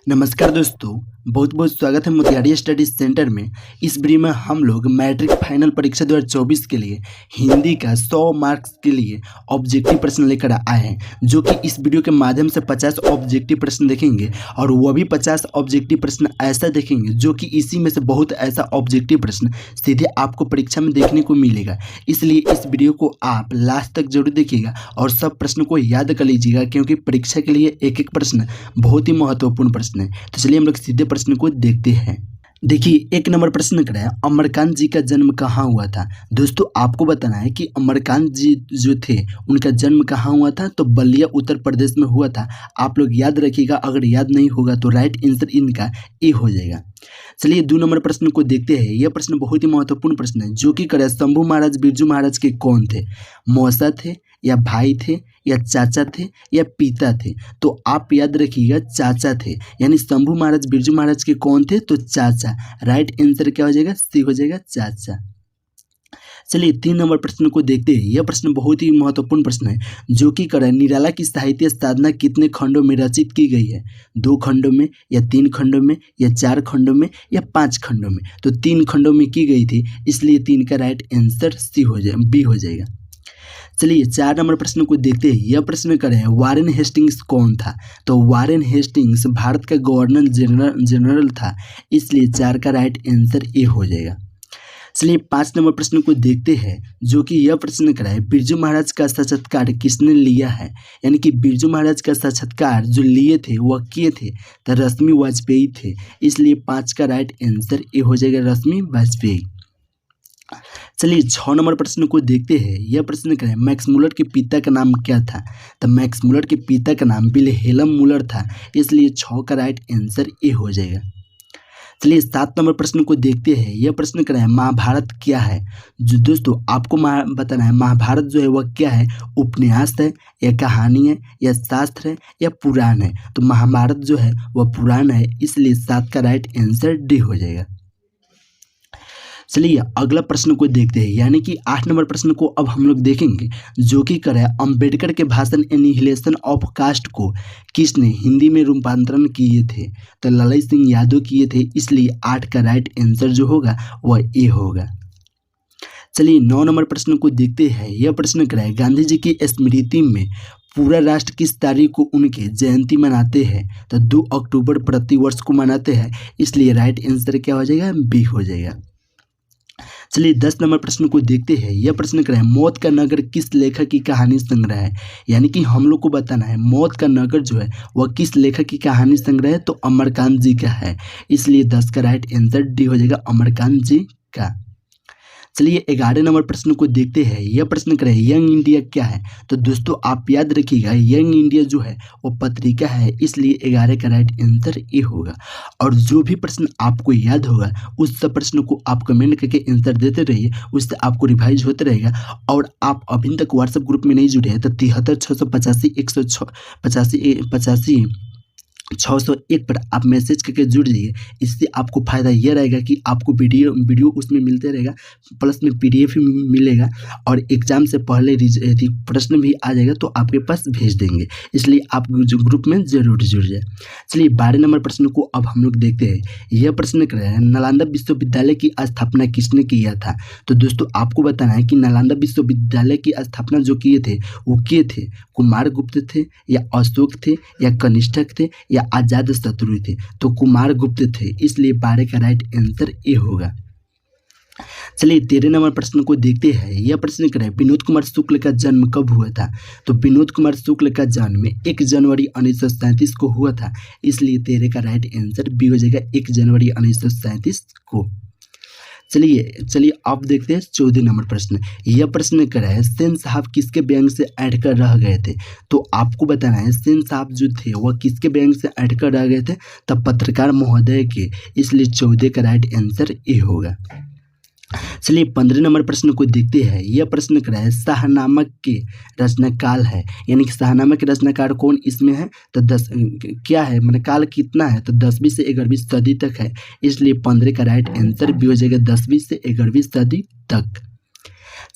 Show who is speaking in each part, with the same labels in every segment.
Speaker 1: नमस्कार दोस्तों, बहुत बहुत स्वागत है मोतिहारी स्टडी सेंटर में। इस वीडियो में हम लोग मैट्रिक फाइनल परीक्षा 2024 के लिए हिंदी का 100 मार्क्स के लिए ऑब्जेक्टिव प्रश्न लेकर आए हैं, जो कि इस वीडियो के माध्यम से 50 ऑब्जेक्टिव प्रश्न देखेंगे और वह भी 50 ऑब्जेक्टिव प्रश्न ऐसा देखेंगे जो कि इसी में से बहुत ऐसा ऑब्जेक्टिव प्रश्न सीधे आपको परीक्षा में देखने को मिलेगा। इसलिए इस वीडियो को आप लास्ट तक जरूर देखिएगा और सब प्रश्न को याद कर लीजिएगा, क्योंकि परीक्षा के लिए एक एक प्रश्न बहुत ही महत्वपूर्ण प्रश्न है। तो चलिए हम लोग सीधे प्रश्न को देखते हैं। देखिए, एक नंबर प्रश्न कर रहा है, अमरकांत जी का जन्म कहाँ हुआ था। दोस्तों, आपको बताना है कि अमरकांत जी जो थे उनका जन्म कहाँ हुआ था, तो बलिया उत्तर प्रदेश में हुआ था। आप लोग याद रखिएगा, अगर याद नहीं होगा तो राइट आंसर इनका ए हो जाएगा। चलिए 2 नंबर प्रश्न को देखते हैं। यह प्रश्न बहुत ही महत्वपूर्ण प्रश्न है, जो कि करे शंभू महाराज बिरजू महाराज के कौन थे। मौसा थे या भाई थे या चाचा थे या पिता थे। तो आप याद रखिएगा चाचा थे, यानी शंभू महाराज बिरजू महाराज के कौन थे, तो चाचा। राइट आंसर क्या हो जाएगा, सी हो जाएगा, चाचा। चलिए 3 नंबर प्रश्न को देखते हैं। यह प्रश्न बहुत ही महत्वपूर्ण प्रश्न है, जो कि करे निराला की साहित्य साधना कितने खंडों में रचित की गई है। 2 खंडों में या 3 खंडों में या 4 खंडों में या 5 खंडों में। तो 3 खंडों में की गई थी, इसलिए 3 का राइट आंसर सी हो जाए, बी हो जाएगा। चलिए 4 नंबर प्रश्न को देखते हैं। यह प्रश्न करे वारेन हेस्टिंग्स कौन था। तो वारेन हेस्टिंग्स भारत का गवर्नर जनरल था, इसलिए 4 का राइट आंसर ए हो जाएगा। चलिए 5 नंबर प्रश्न को देखते हैं, जो कि यह प्रश्न कराए बिरजू महाराज का साक्षात्कार किसने लिया है। यानी कि बिरजू महाराज का साक्षात्कार जो लिए थे वह किए थे, तो रश्मि वाजपेयी थे, इसलिए 5 का राइट आंसर ए हो जाएगा, रश्मि वाजपेयी। चलिए 6 नंबर प्रश्न को देखते हैं। यह प्रश्न करें मैक्स मुलर के पिता का नाम क्या था। तो मैक्स मुलर के पिता का नाम विल्हेल्म मुलर था, इसलिए 6 का राइट आंसर ए हो जाएगा। चलिए 7 नंबर प्रश्न को देखते हैं। यह प्रश्न करें महाभारत क्या है। जो दोस्तों आपको बताना है महाभारत जो है वह क्या है, उपन्यास है या कहानी है या शास्त्र है या पुराण है। तो महाभारत जो है वह पुराण है, इसलिए 7 का राइट आंसर डी हो जाएगा। चलिए अगला प्रश्न को देखते हैं, यानी कि 8 नंबर प्रश्न को अब हम लोग देखेंगे, जो कि करे अंबेडकर के भाषण एनिहिलेशन ऑफ कास्ट को किसने हिंदी में रूपांतरण किए थे। तो ललित सिंह यादव किए थे, इसलिए 8 का राइट आंसर जो होगा वह ए होगा। चलिए 9 नंबर प्रश्न को देखते हैं। यह प्रश्न कराए गांधी जी की स्मृति में पूरा राष्ट्र किस तारीख को उनकी जयंती मनाते हैं। तो 2 अक्टूबर प्रतिवर्ष को मनाते हैं, इसलिए राइट आंसर क्या हो जाएगा, बी हो जाएगा। चलिए 10 नंबर प्रश्न को देखते हैं। यह प्रश्न कर रहे हैं मौत का नगर किस लेखक की कहानी संग्रह है। यानी कि हम लोग को बताना है मौत का नगर जो है वह किस लेखक की कहानी संग्रह है, तो अमरकांत जी का है, इसलिए 10 का राइट आंसर डी हो जाएगा, अमरकांत जी का। चलिए 11 नंबर प्रश्न को देखते हैं। यह प्रश्न करें यंग इंडिया क्या है। तो दोस्तों आप याद रखिएगा यंग इंडिया जो है वो पत्रिका है, इसलिए 11 का राइट आंसर ए होगा। और जो भी प्रश्न आपको याद होगा उस सब प्रश्न को आप कमेंट करके आंसर देते रहिए, उससे आपको रिवाइज होते रहेगा। और आप अभी तक व्हाट्सएप ग्रुप में नहीं जुड़े हैं तो 73 685 पर आप मैसेज करके जुड़ जाइए। इससे आपको फ़ायदा यह रहेगा कि आपको वीडियो उसमें मिलते रहेगा, प्लस में PDF भी मिलेगा और एग्ज़ाम से पहले प्रश्न भी आ जाएगा तो आपके पास भेज देंगे, इसलिए आप जो ग्रुप में ज़रूर जुड़ जाए। चलिए 12 नंबर प्रश्न को अब हम लोग देखते हैं। यह प्रश्न कर रहे हैं नालंदा विश्वविद्यालय की स्थापना किसने किया था। तो दोस्तों आपको बताना है कि नालंदा विश्वविद्यालय की स्थापना जो किए थे वो किए थे कुमार गुप्त थे या अशोक थे या कनिष्ठक थे या आजाद शत्रु थे। तो कुमार गुप्त थे, इसलिए 12 का राइट आंसर ए होगा। चलिए 13 नंबर प्रश्न को देखते हैं। यह प्रश्न करें विनोद कुमार शुक्ल का जन्म कब हुआ था। तो विनोद कुमार शुक्ल का जन्म 1 जनवरी 1937 को हुआ था, इसलिए 13 का राइट आंसर बी हो जाएगा, 1 जनवरी 1937 को। चलिए आप देखते हैं 14 नंबर प्रश्न। यह प्रश्न कर रहा है सेन साहब किसके बैंक से ऐड कर रह गए थे। तो आपको बताना है सेन साहब जो थे वह किसके बैंक से ऐड कर रह गए थे, तब पत्रकार महोदय के, इसलिए 14 का राइट आंसर ए होगा। चलिए 15 नंबर प्रश्न को देखते हैं। यह प्रश्न कर रहा है शाहनामा के रचनाकाल है, यानी कि शाहनामा के रचनाकार कौन इसमें है। तो 10 क्या है, मतलब काल कितना है, तो 10वीं से 11वीं सदी तक है, इसलिए 15 का राइट आंसर भी हो जाएगा, 10वीं से 11वीं सदी तक।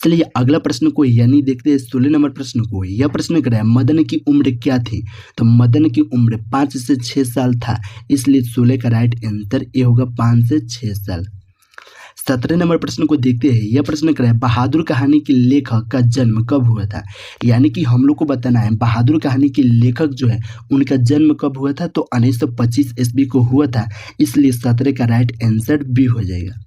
Speaker 1: चलिए अगला प्रश्न को यानी देखते हैं 16 नंबर प्रश्न को। यह प्रश्न कर रहा है मदन की उम्र क्या थी? तो मदन की उम्र 5 से 6 साल था, इसलिए 16 का राइट आंसर ये होगा 5 से 6 साल। 17 नंबर प्रश्न को देखते हैं। यह प्रश्न कर रहा है बहादुर कहानी के लेखक का जन्म कब हुआ था? यानी कि हम लोग को बताना है बहादुर कहानी के लेखक जो है उनका जन्म कब हुआ था। तो 1925 ईस्वी को हुआ था, इसलिए 17 का राइट आंसर बी हो जाएगा।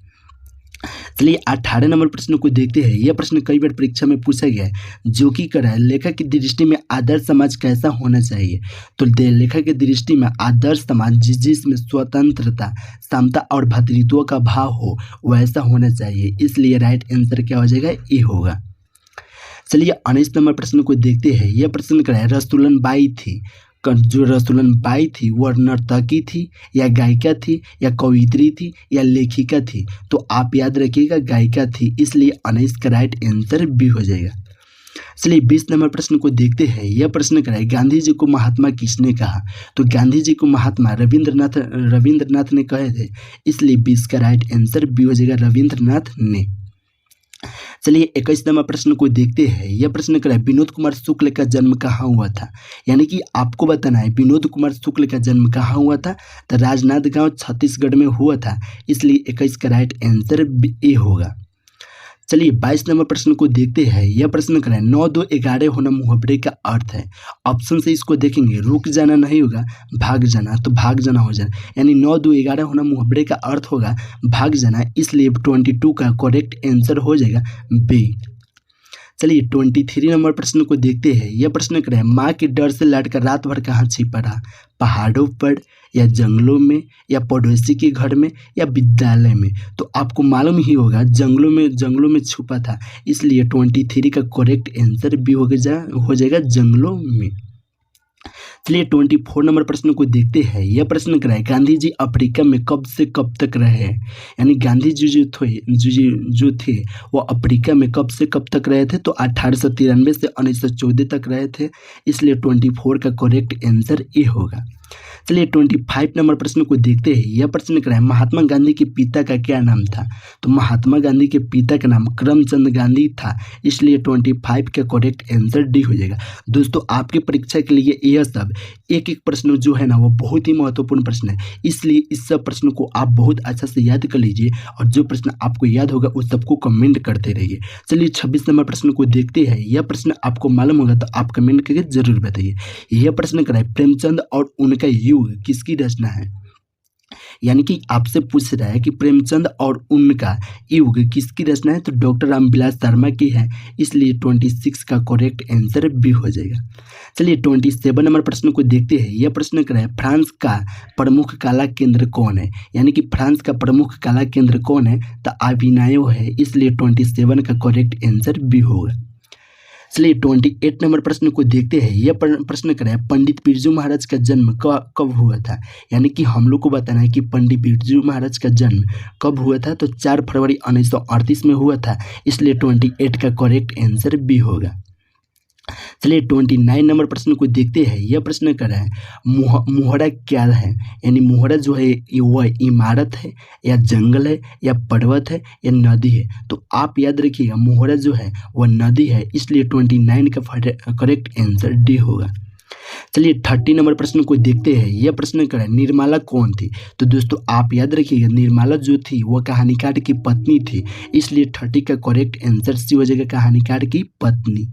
Speaker 1: चलिए 18 नंबर प्रश्न को देखते हैं। यह प्रश्न कई बार परीक्षा में पूछा गया है, जो कि कर रहा है लेखक की दृष्टि में आदर्श समाज कैसा होना चाहिए? तो लेखक की दृष्टि में आदर्श समाज जिसमें स्वतंत्रता, समता और भ्रातृत्व का भाव हो वैसा होना चाहिए, इसलिए राइट आंसर क्या हो जाएगा? ए होगा। चलिए 19 नंबर प्रश्न को देखते हैं। यह प्रश्न कर रहा है रसूलन बाई थी, जो रसूलन बाई थी वह नर्तकी थी या गायिका थी या कवियत्री थी या लेखिका थी? तो आप याद रखिएगा गायिका थी, इसलिए 19 का राइट आंसर बी हो जाएगा। चलिए 20 नंबर प्रश्न को देखते हैं। यह प्रश्न कराए गांधी जी को महात्मा किसने कहा? तो गांधी जी को महात्मा रविंद्रनाथ ने कहे थे, इसलिए 20 का राइट आंसर बी हो जाएगा, रविंद्रनाथ ने। चलिए 21 नंबर प्रश्न को देखते हैं। यह प्रश्न कर रहा है विनोद कुमार शुक्ल का जन्म कहाँ हुआ था? यानी कि आपको बताना है विनोद कुमार शुक्ल का जन्म कहाँ हुआ था। तो राजनांदगांव छत्तीसगढ़ में हुआ था, इसलिए 21 का राइट आंसर ए होगा। चलिए 22 नंबर प्रश्न को देखते हैं। यह प्रश्न कर रहा है 9 2 11 होना मुहावरे का अर्थ है। ऑप्शन से इसको देखेंगे, रुक जाना नहीं होगा, भाग जाना, तो भाग जाना हो जाए, यानी 9 2 11 होना मुहावरे का अर्थ होगा भाग जाना, इसलिए 22 का करेक्ट आंसर हो जाएगा बी। चलिए 23 नंबर प्रश्न को देखते हैं। यह प्रश्न कर रहा है माँ के डर से लड़का रात भर कहाँ छिपा रहा? पहाड़ों पर या जंगलों में या पड़ोसी के घर में या विद्यालय में? तो आपको मालूम ही होगा जंगलों में छुपा था, इसलिए 23 का करेक्ट आंसर भी हो जाएगा जंगलों में। चलिए 24 नंबर प्रश्न को देखते हैं। यह प्रश्न कर रहा है गांधी जी अफ्रीका में कब से कब तक रहे? यानी गांधी जी जो थे वो अफ्रीका में कब से कब तक रहे थे? तो 1893 से 1914 तक रहे थे, इसलिए 24 का करेक्ट आंसर ए होगा। चलिए 25 नंबर प्रश्न को देखते हैं। यह प्रश्न कर रहा है महात्मा गांधी के पिता का क्या नाम था? तो महात्मा गांधी के पिता का नाम करमचंद गांधी था, इसलिए 25 का करेक्ट आंसर डी हो जाएगा। दोस्तों आपकी परीक्षा के लिए यह सब एक एक प्रश्न जो है ना वो बहुत ही महत्वपूर्ण प्रश्न है, इसलिए इस सब प्रश्न को आप बहुत अच्छा से याद कर लीजिए और जो प्रश्न आपको याद होगा उस सबको कमेंट करते रहिए। चलिए 26 नंबर प्रश्न को देखते हैं। यह प्रश्न आपको मालूम होगा तो आप कमेंट करके जरूर बताइए। यह प्रश्न कर रहा है प्रेमचंद और उनका युग किसकी रचना है? यानी कि आपसे पूछ रहा है कि प्रेमचंद और उनका युग किसकी रचना है? तो डॉक्टर रामविलास शर्मा की है, इसलिए 26 का करेक्ट आंसर बी हो जाएगा। चलिए 27 नंबर प्रश्न को देखते हैं। यह प्रश्न कर रहा है फ्रांस का प्रमुख कला केंद्र कौन है? यानी कि फ्रांस का प्रमुख कला केंद्र कौन है? तो अभिनयो है, इसलिए 27 का करेक्ट आंसर बी होगा। चलिए 28 नंबर प्रश्न को देखते हैं। यह प्रश्न कर रहा है पंडित बिरजू महाराज का जन्म कब हुआ था? यानी कि हम लोग को बताना है कि पंडित बिरजू महाराज का जन्म कब हुआ था। तो 4 फरवरी 1938 में हुआ था, इसलिए 28 का करेक्ट आंसर बी होगा। चलिए 29 नंबर प्रश्न को देखते हैं। यह प्रश्न कर रहा है मोहरा क्या है? यानी मोहरा जो है वह इमारत है या जंगल है या पर्वत है या नदी है? तो आप याद रखिएगा मोहरा जो है वह नदी है, इसलिए 29 का करेक्ट आंसर डी होगा। चलिए 30 नंबर प्रश्न को देखते हैं। यह प्रश्न कर रहा है निर्मला कौन थी? तो दोस्तों आप याद रखिएगा निर्मला जो थी वह कहानीकार की पत्नी थी, इसलिए 30 का करेक्ट आंसर सी हो जाएगा कहानीकार की पत्नी।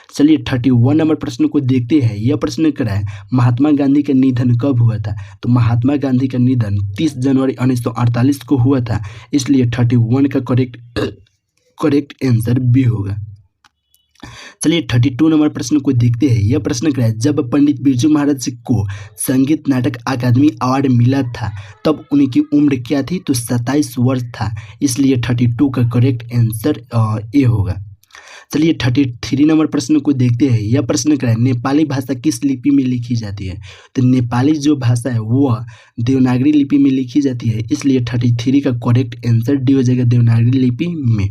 Speaker 1: चलिए 31 नंबर प्रश्न को देखते हैं। यह प्रश्न कर रहा है महात्मा गांधी का निधन कब हुआ था? तो महात्मा गांधी का निधन 30 जनवरी 1948 को हुआ था, इसलिए 31 का करेक्ट आंसर बी होगा। चलिए 32 नंबर प्रश्न को देखते हैं। यह प्रश्न कर रहा है जब पंडित बिरजू महाराज को संगीत नाटक अकादमी अवार्ड मिला था तब उनकी उम्र क्या थी? तो 27 वर्ष था, इसलिए 32 का करेक्ट आंसर ए होगा। चलिए 33 नंबर प्रश्न को देखते हैं। यह प्रश्न कर रहा है नेपाली भाषा किस लिपि में लिखी जाती है? तो नेपाली जो भाषा है वह देवनागरी लिपि में लिखी जाती है, इसलिए 33 का करेक्ट आंसर डी हो जाएगा देवनागरी लिपि में।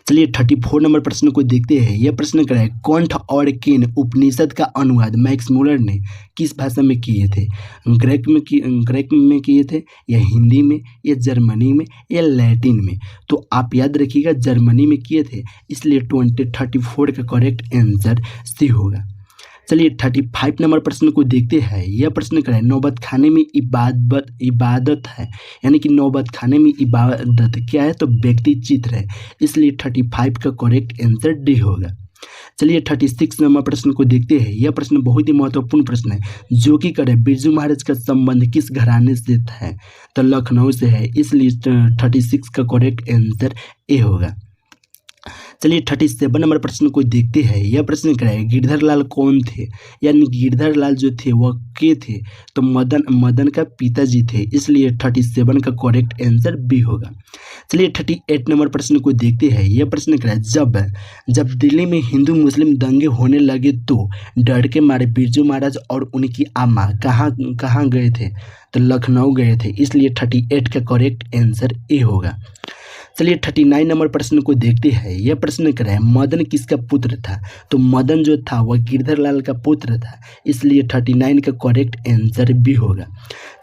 Speaker 1: चलिए 34 नंबर प्रश्न को देखते हैं। यह प्रश्न क्या है, कंठ और केन उपनिषद का अनुवाद मैक्स मुलर ने किस भाषा में किए थे? ग्रीक में किए थे, या हिंदी में, या जर्मनी में, या लैटिन में? तो आप याद रखिएगा जर्मनी में किए थे, इसलिए 34 का करेक्ट आंसर सी होगा। चलिए 35 नंबर प्रश्न को देखते हैं। यह प्रश्न क्या है, नौबत खाने में इबादत है, यानी कि नौबत खाने में इबादत क्या है? तो व्यक्ति चित्र है, इसलिए 35 का करेक्ट आंसर डी होगा। चलिए 36 नंबर प्रश्न को देखते हैं। यह प्रश्न बहुत ही महत्वपूर्ण प्रश्न है, जो कि करे बिरजू महाराज का संबंध किस घराने से है? तो लखनऊ से है, इसलिए 36 का करेक्ट आंसर ए होगा। चलिए 37 नंबर प्रश्न को देखते हैं। यह प्रश्न क्या है, गिरधर लाल कौन थे? यानी गिरधर लाल जो थे वह के थे? तो मदन का पिताजी थे, इसलिए 37 का करेक्ट आंसर बी होगा। चलिए 38 नंबर प्रश्न को देखते हैं। यह प्रश्न क्या है, जब दिल्ली में हिंदू मुस्लिम दंगे होने लगे तो डर के मारे बिरजू महाराज और उनकी अम्मा कहाँ गए थे? तो लखनऊ गए थे, इसलिए 38 का करेक्ट आंसर ए होगा। चलिए 39 नंबर प्रश्न को देखते हैं। यह प्रश्न क्या है, मदन किसका पुत्र था? तो मदन जो था वह गिरधर लाल का पुत्र था, इसलिए 39 का करेक्ट आंसर भी होगा।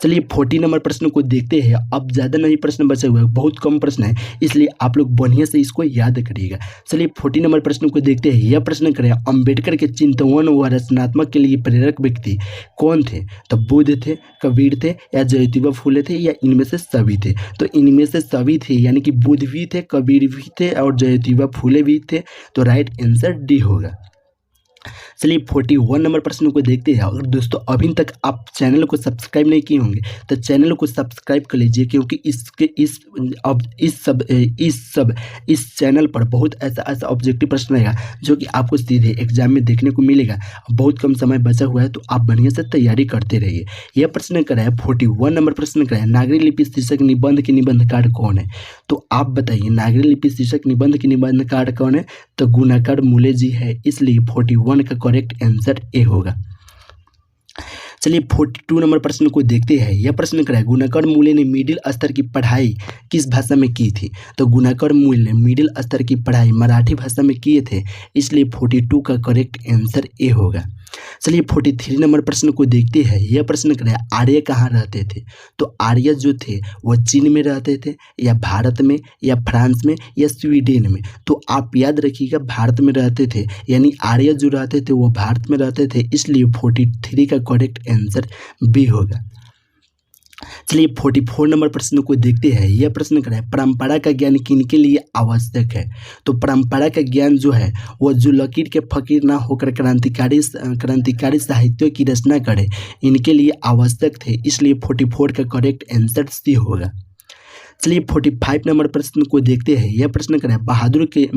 Speaker 1: चलिए 40 नंबर प्रश्न को देखते हैं। अब ज़्यादा नहीं प्रश्न बचे हुए, बहुत कम प्रश्न है, इसलिए आप लोग बढ़िया से इसको याद करिएगा। चलिए 40 नंबर प्रश्न को देखते हैं। यह प्रश्न क्या है, अम्बेडकर के चिंतवन व रचनात्मक के लिए प्रेरक व्यक्ति कौन थे? तो बुद्ध थे, कबीर थे, या ज्योतिबा फूले थे, या इनमें से सभी थे? तो इनमें से सभी थे, यानी कि बुद्ध भी थे, कबीर भी थे, और ज्योतिबा फूले भी थे, तो राइट आंसर डी होगा। चलिए 41 नंबर प्रश्न को देखते हैं। अगर दोस्तों अभी तक आप चैनल को सब्सक्राइब नहीं किए होंगे तो चैनल को सब्सक्राइब कर लीजिए, क्योंकि इस चैनल पर बहुत ऐसा ऑब्जेक्टिव प्रश्न रहेगा जो कि आपको सीधे एग्जाम में देखने को मिलेगा। बहुत कम समय बचा हुआ है, तो आप बढ़िया से तैयारी करते रहिए। यह प्रश्न क्या है, 41 नंबर प्रश्न क्या है, नागरी लिपि शीर्षक निबंध के निबंधकार कौन है? तो आप बताइए, नागरी लिपि शीर्षक निबंध के निबंधकार कौन है? तो गुणाकर मूले जी है, इसलिए 41 का करेक्ट आंसर ए होगा। चलिए 42 नंबर प्रश्न को देखते हैं। यह प्रश्न क्या है, गुणाकर मूले ने मिडिल स्तर की पढ़ाई किस भाषा में की थी? तो गुणाकर मूले ने मिडिल स्तर की पढ़ाई मराठी भाषा में किए थे, इसलिए 42 का करेक्ट आंसर ए होगा। चलिए 43 नंबर प्रश्न को देखते हैं। यह प्रश्न क्या है, आर्य कहाँ रहते थे? तो आर्य जो थे वह चीन में रहते थे, या भारत में, या फ्रांस में, या स्वीडन में? तो आप याद रखिएगा भारत में रहते थे, यानी आर्य जो रहते थे वो भारत में रहते थे, इसलिए 43 का करेक्ट आंसर बी होगा। चलिए 44 नंबर प्रश्न को देखते हैं। यह प्रश्न क्या है, परंपरा का ज्ञान किनके लिए आवश्यक है? तो परंपरा का ज्ञान जो है वह जो लकीर के फकीर ना होकर क्रांतिकारी साहित्यों की रचना करे, इनके लिए आवश्यक थे, इसलिए 44 का करेक्ट आंसर सी होगा। चलिए 45 नंबर प्रश्न को देखते हैं। यह प्रश्न क्या है,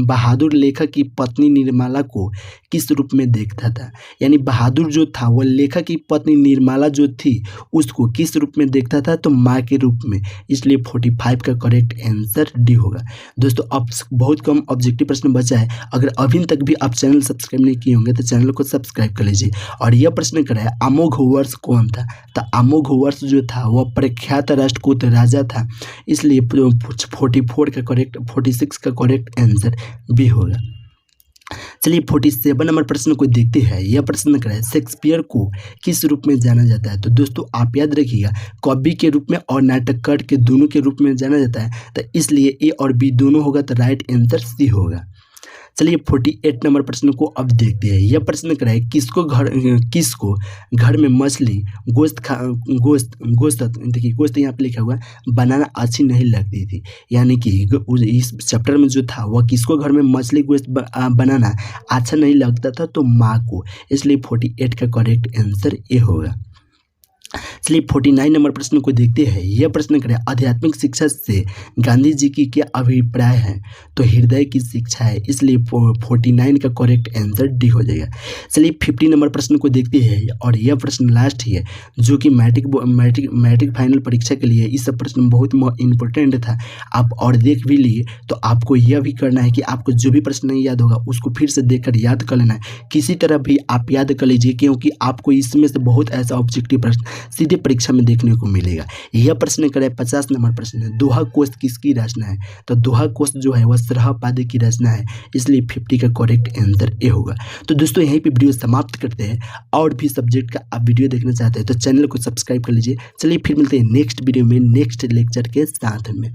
Speaker 1: बहादुर लेखक की पत्नी निर्मला को किस रूप में देखता था? यानी बहादुर जो था वह लेखक की पत्नी निर्मला जो थी उसको किस रूप में देखता था? तो माँ के रूप में, इसलिए 45 का करेक्ट आंसर डी होगा। दोस्तों अब बहुत कम ऑब्जेक्टिव प्रश्न बचा है, अगर अभी तक भी आप चैनल सब्सक्राइब नहीं किए होंगे तो चैनल को सब्सक्राइब कर लीजिए। और यह प्रश्न क्या है, अमोघ वर्ष कौन था? तो अमोघ वर्ष जो था वह प्रख्यात राष्ट्रकूट राजा था, इसलिए 44 का करेक्ट 46 का करेक्ट आंसर भी होगा। चलिए 47 नंबर प्रश्न को देखते हैं। यह प्रश्न क्या है, शेक्सपियर को किस रूप में जाना जाता है? तो दोस्तों आप याद रखिएगा कवि के रूप में और नाटककार के दोनों के रूप में जाना जाता है, तो इसलिए ए और बी दोनों होगा, तो राइट आंसर सी होगा। चलिए 48 नंबर प्रश्न को अब देखते हैं। यह प्रश्न क्या है, किसको घर में मछली गोश्त देखिए गोश्त यहाँ पे लिखा हुआ है, बनाना अच्छी नहीं लगती थी, यानी कि इस चैप्टर में जो था वह किसको घर में मछली गोश्त बनाना अच्छा नहीं लगता था? तो माँ को, इसलिए 48 का करेक्ट आंसर ए होगा। चलिए 49 नंबर प्रश्न को देखते हैं। यह प्रश्न क्या है, आध्यात्मिक शिक्षा से गांधी जी की क्या अभिप्राय है? तो हृदय की शिक्षा है, इसलिए 49 का करेक्ट आंसर डी हो जाएगा। चलिए 50 नंबर प्रश्न को देखते हैं, और यह प्रश्न लास्ट ही है जो कि मैट्रिक फाइनल परीक्षा के लिए इस प्रश्न बहुत इंपॉर्टेंट था। आप और देख भी लिए तो आपको यह भी करना है कि आपको जो भी प्रश्न नहीं याद होगा उसको फिर से देखकर याद कर लेना है। किसी तरह भी आप याद कर लीजिए, क्योंकि आपको इसमें से बहुत ऐसा ऑब्जेक्टिव प्रश्न सीधे परीक्षा में देखने को मिलेगा। यह प्रश्न करें 50 नंबर प्रश्न है, दोहा कोश किसकी रचना है? तो दोहा कोश जो है वह सरहपाद की रचना है, इसलिए 50 का करेक्ट आंसर ए होगा। तो दोस्तों यहीं पे वीडियो समाप्त करते हैं। और भी सब्जेक्ट का आप वीडियो देखना चाहते हैं तो चैनल को सब्सक्राइब कर लीजिए। चलिए फिर मिलते हैं नेक्स्ट वीडियो में नेक्स्ट लेक्चर के साथ में।